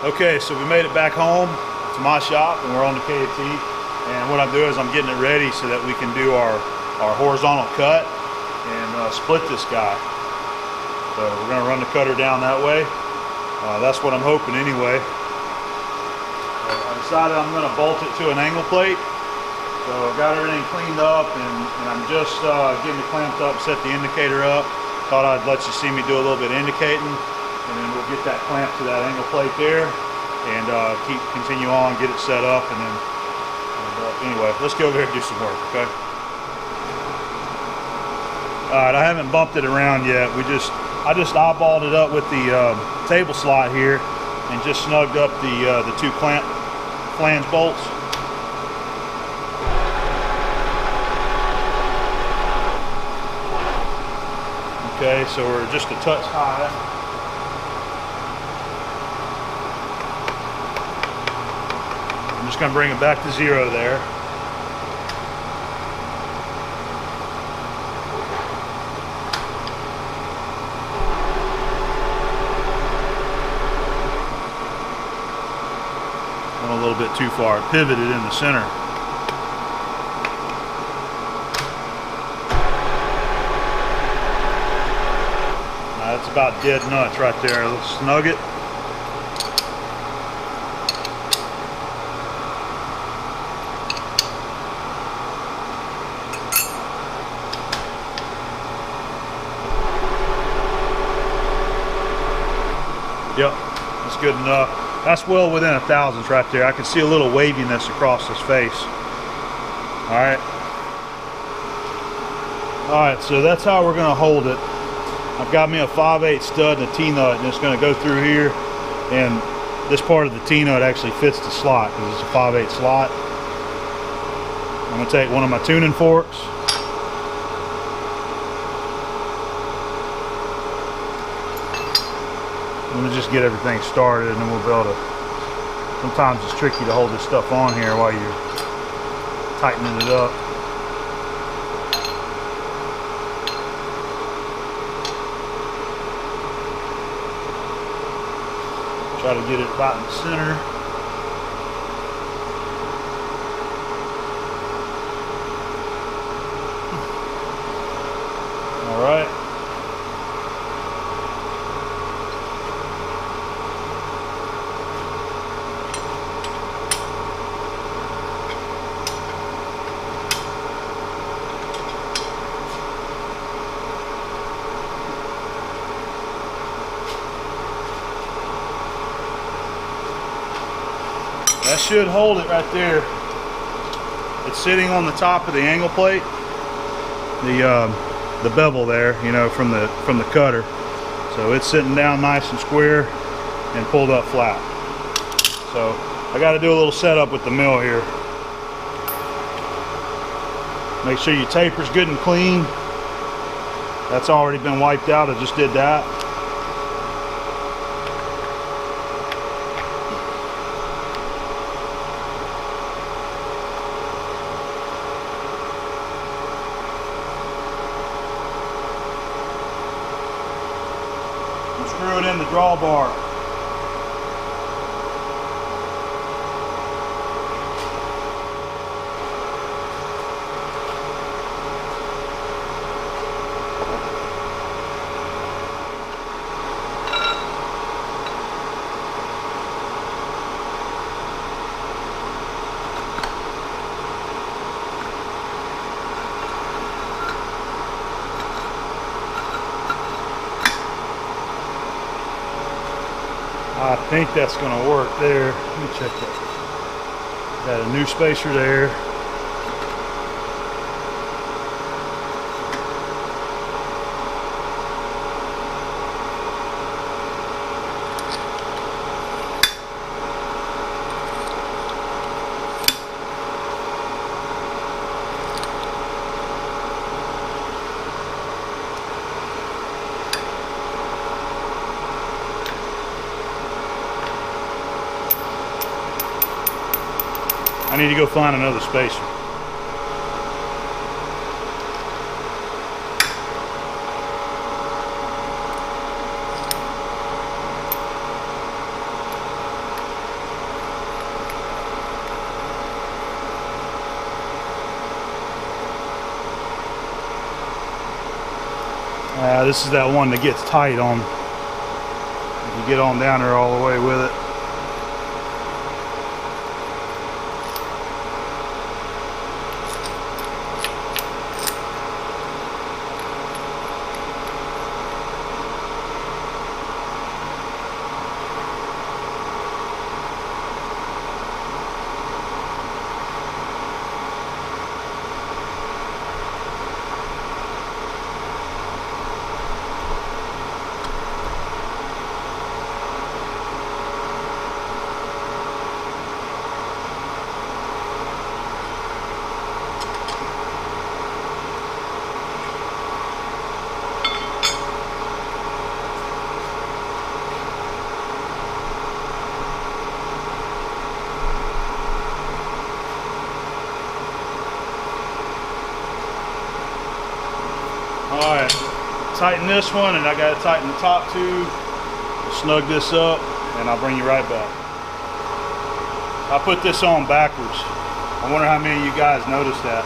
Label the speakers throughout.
Speaker 1: Okay, so we made it back home to my shop and we're on the KT. And what I'm doing is I'm getting it ready so that we can do our horizontal cut and split this guy. So we're gonna run the cutter down that way. That's what I'm hoping anyway. I decided I'm gonna bolt it to an angle plate. So I've got everything cleaned up and I'm just getting it clamped up, set the indicator up. Thought I'd let you see me do a little bit of indicating, and then we'll get that clamp to that angle plate there and continue on, get it set up, and then anyway, let's go over here and do some work, okay? Alright, I haven't bumped it around yet. I just eyeballed it up with the table slot here and just snugged up the two flange bolts. Okay, so we're just a touch high. I'm just going to bring it back to 0 there. Went a little bit too far. It pivoted in the center. That's about dead nuts right there. Let's snug it. Yep, that's good enough. That's well within a thousandths right there. I can see a little waviness across his face. All right. All right, so that's how we're gonna hold it. I've got me a 5/8 stud and a T-nut, and it's going to go through here, and this part of the T-nut actually fits the slot because it's a 5/8 slot. I'm going to take one of my tuning forks. I'm going to just get everything started, and then we'll be able to, sometimes it's tricky to hold this stuff on here while you're tightening it up. Try to get it right in the center. All right. That should hold it right there. It's sitting on the top of the angle plate, the bevel there, you know, from the cutter. So it's sitting down nice and square and pulled up flat. So I got to do a little setup with the mill here. Make sure your taper's good and clean. That's already been wiped out. I just did that. Screw it in the drawbar. I think that's going to work there. Let me check that. Got a new spacer there. I need to go find another spacer. Yeah, this is that one that gets tight on. If you get on down there all the way with it. Alright, tighten this one, and I got to tighten the top two, snug this up, and I'll bring you right back. I put this on backwards. I wonder how many of you guys noticed that.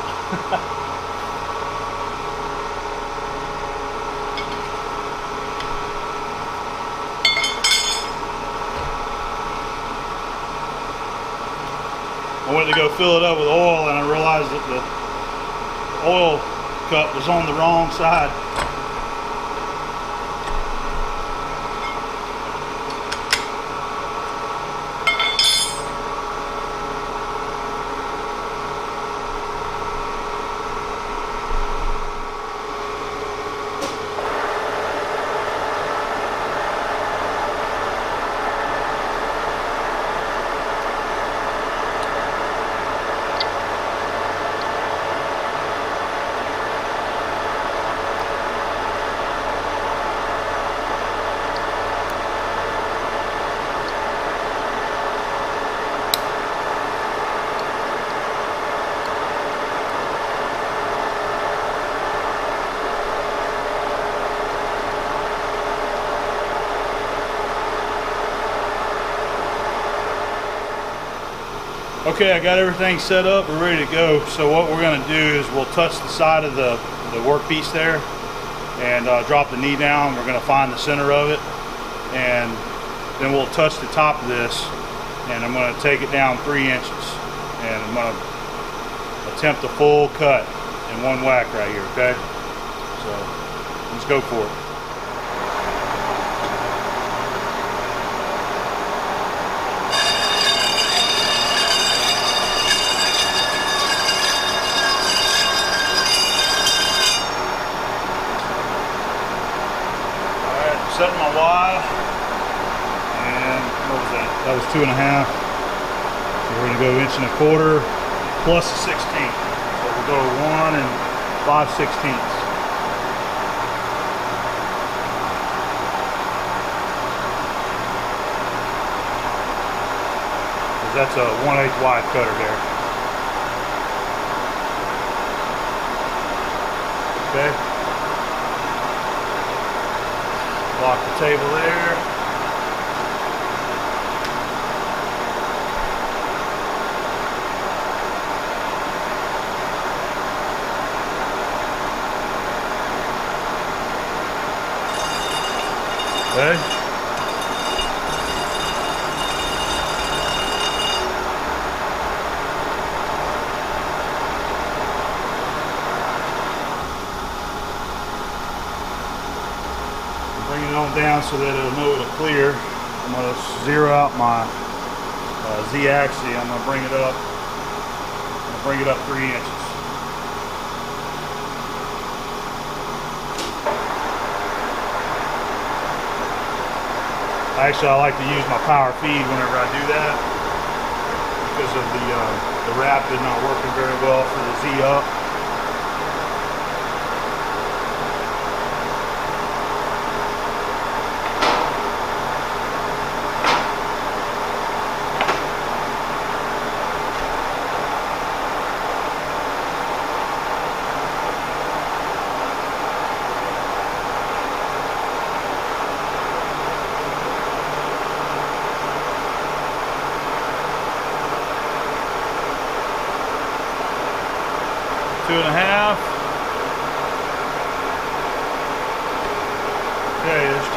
Speaker 1: I went to go fill it up with oil, and I realized that the oil cup was on the wrong side. Okay, I got everything set up, we're ready to go. So what we're going to do is we'll touch the side of the workpiece there and drop the knee down. We're going to find the center of it, and then we'll touch the top of this, and I'm going to take it down 3 inches, and I'm going to attempt a full cut in one whack right here, okay? So let's go for it. Setting my Y, and what was that? That was 2.5. So we're going to go 1.25 plus a 16th. So we'll go 1 5/16. That's a 1/8 wide cutter there. Okay. Lock the table there. Okay. Bring it on down so that it'll know it'll clear. I'm going to zero out my Z-axis. I'm going to bring it up. I'm going to bring it up 3 inches. Actually, I like to use my power feed whenever I do that because of the wrap is not working very well for the Z up. Two and a half.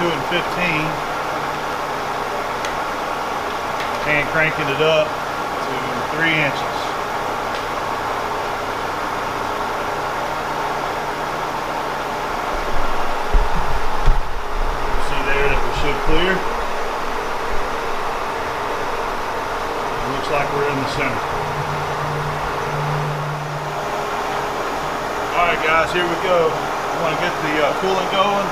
Speaker 1: it in 15. And cranking it up to 3 inches. See there that we should clear. It looks like we're in the center. Alright guys, here we go. I want to get the coolant going.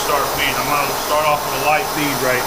Speaker 1: Start feed. I'm going to start off with a light feed rate.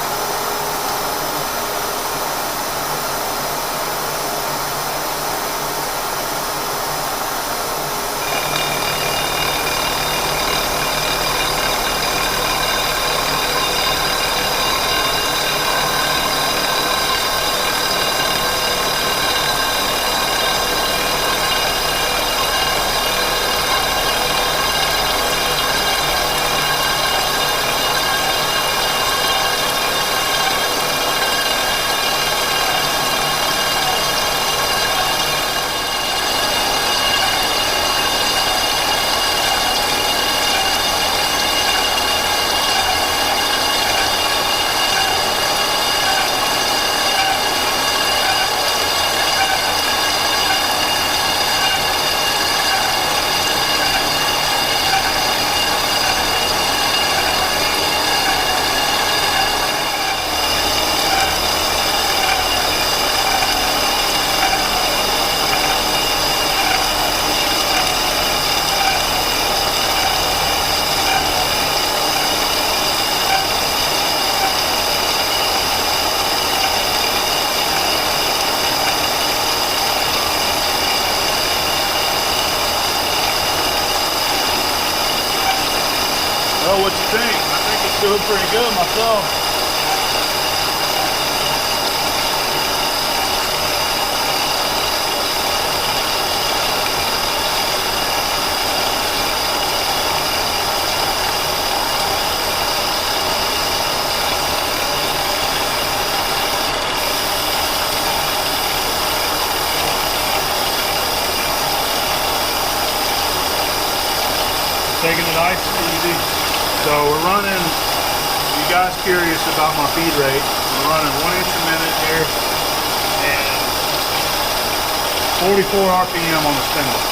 Speaker 1: Well, what you think? I think it's doing pretty good myself. Taking it nice and easy. So we're running, you guys curious about my feed rate, we're running 1 inch a minute here and 44 RPM on the spindle.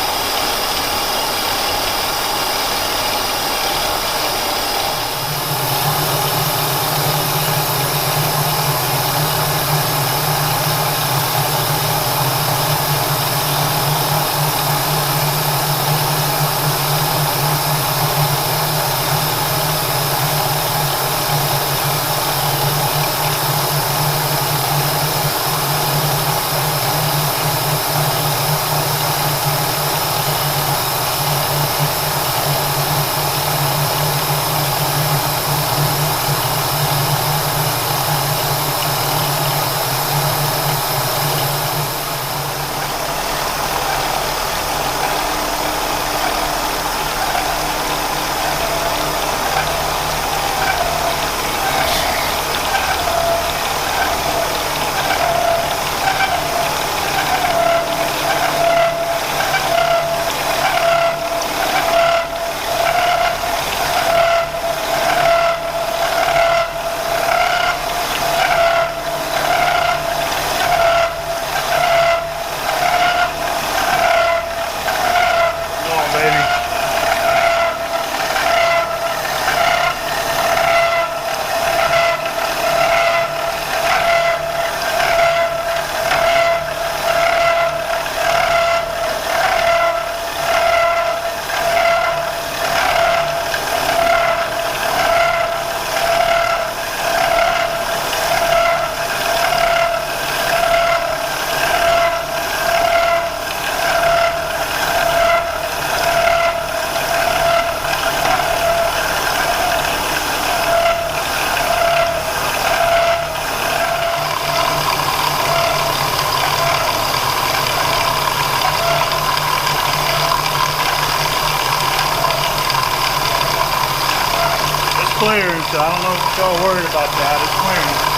Speaker 1: clearing, so I don't know if y'all worried about that. It's clearing.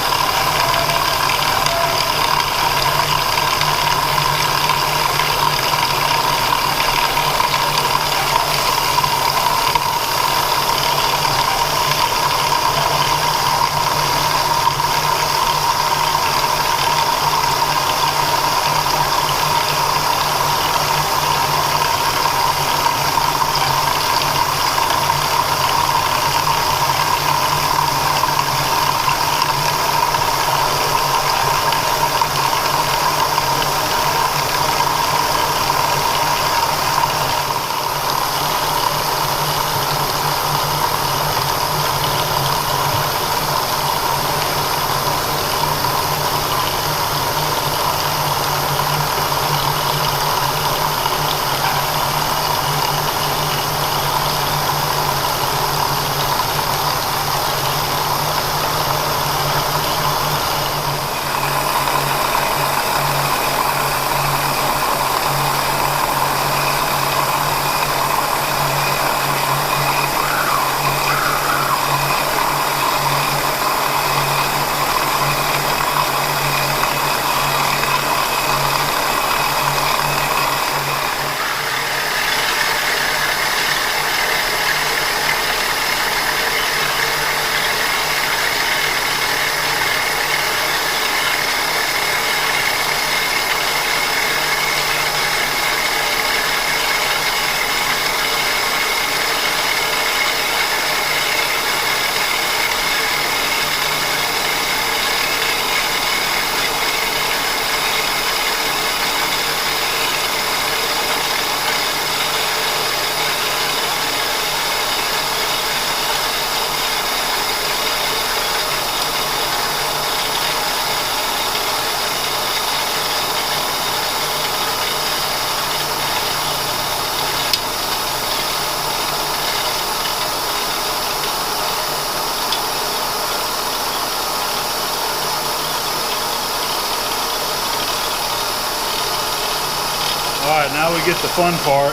Speaker 1: Alright, now we get the fun part.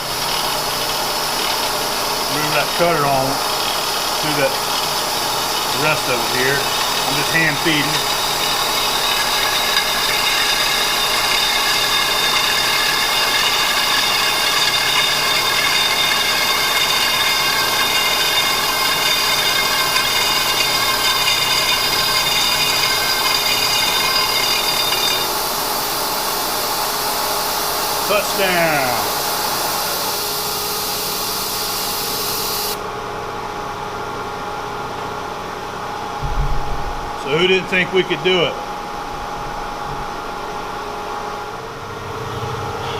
Speaker 1: Move that cutter on through the rest of it here. I'm just hand feeding. Touchdown! So who didn't think we could do it?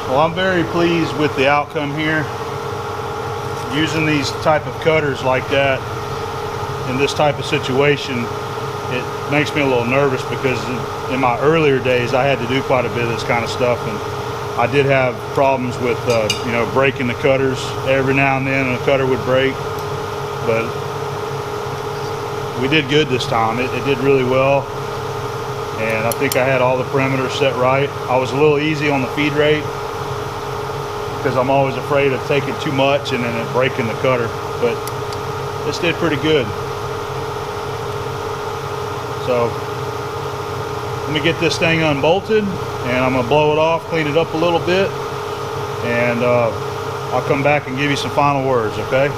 Speaker 1: Well, I'm very pleased with the outcome here. Using these type of cutters like that in this type of situation, it makes me a little nervous because in my earlier days I had to do quite a bit of this kind of stuff, and I did have problems with you know, breaking the cutters every now and then, and a cutter would break. But we did good this time. It did really well, and I think I had all the perimeters set right. I was a little easy on the feed rate because I'm always afraid of taking too much and then it breaking the cutter, but this did pretty good. So let me get this thing unbolted, and I'm gonna blow it off, clean it up a little bit, and I'll come back and give you some final words, okay?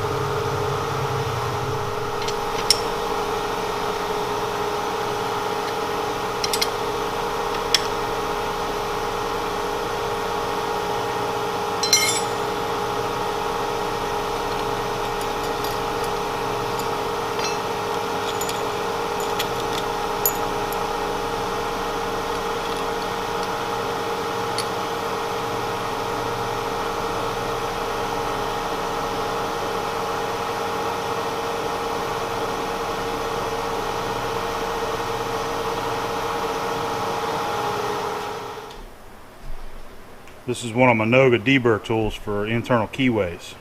Speaker 1: This is one of my Noga deburr tools for internal keyways.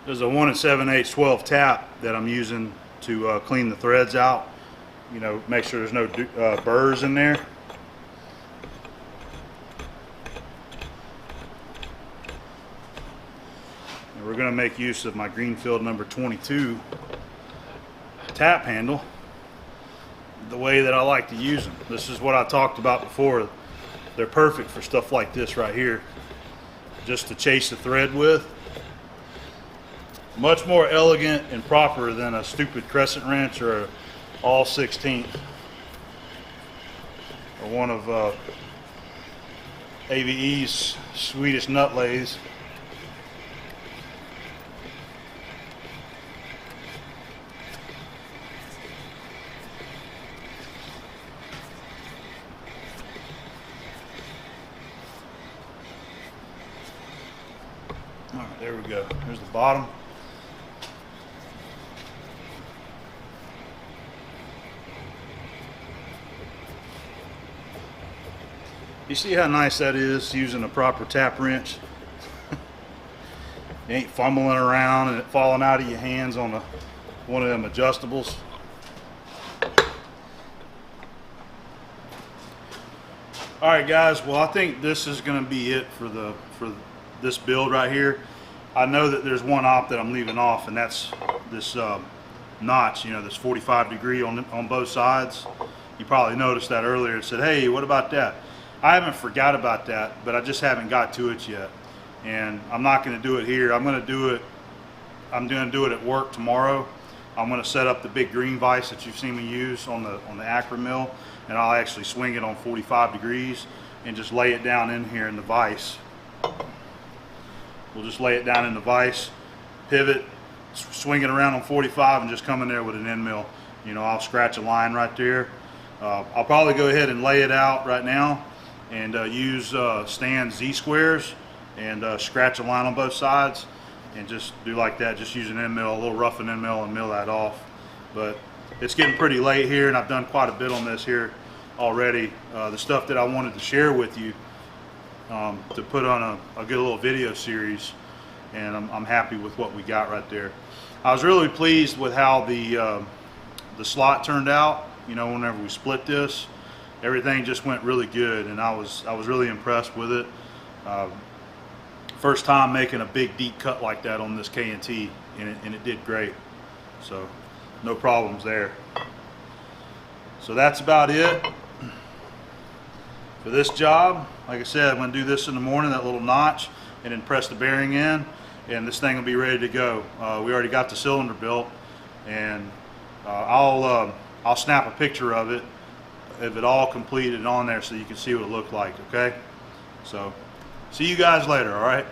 Speaker 1: There's a 1 7/8 12 tap that I'm using to clean the threads out. You know, make sure there's no burrs in there. And we're going to make use of my Greenfield number 22 tap handle the way that I like to use them. This is what I talked about before. They're perfect for stuff like this right here, just to chase the thread with. Much more elegant and proper than a stupid crescent wrench or a all 16th or one of AVE's Swedish nut lathes. All right, there we go. Here's the bottom. You see how nice that is using a proper tap wrench? You ain't fumbling around and it falling out of your hands on one of them adjustables. All right, guys. Well, I think this is going to be it for this build right here. I know that there's one op that I'm leaving off, and that's this notch. You know, this 45-degree on both sides. You probably noticed that earlier. It said, "Hey, what about that?" I haven't forgot about that, but I just haven't got to it yet. And I'm not going to do it here. I'm going to do it at work tomorrow. I'm going to set up the big green vise that you've seen me use on the Acra mill, and I'll actually swing it on 45 degrees and just lay it down in here in the vise. We'll just lay it down in the vise, pivot, swing it around on 45, and just come in there with an end mill. You know, I'll scratch a line right there. I'll probably go ahead and lay it out right now and use stand Z-squares and scratch a line on both sides and just do like that. Just use an end mill, a little roughen end mill, and mill that off. But it's getting pretty late here, and I've done quite a bit on this here already. The stuff that I wanted to share with you to put on a good little video series, and I'm happy with what we got right there. I was really pleased with how the slot turned out. You know, whenever we split this, everything just went really good, and I was really impressed with it. First time making a big deep cut like that on this K&T, and it did great. So no problems there. So that's about it for this job. Like I said, I'm going to do this in the morning, that little notch, and then press the bearing in, and this thing will be ready to go. We already got the cylinder built, and I'll snap a picture of it all completed on there so you can see what it looked like. Okay, so see you guys later. All right.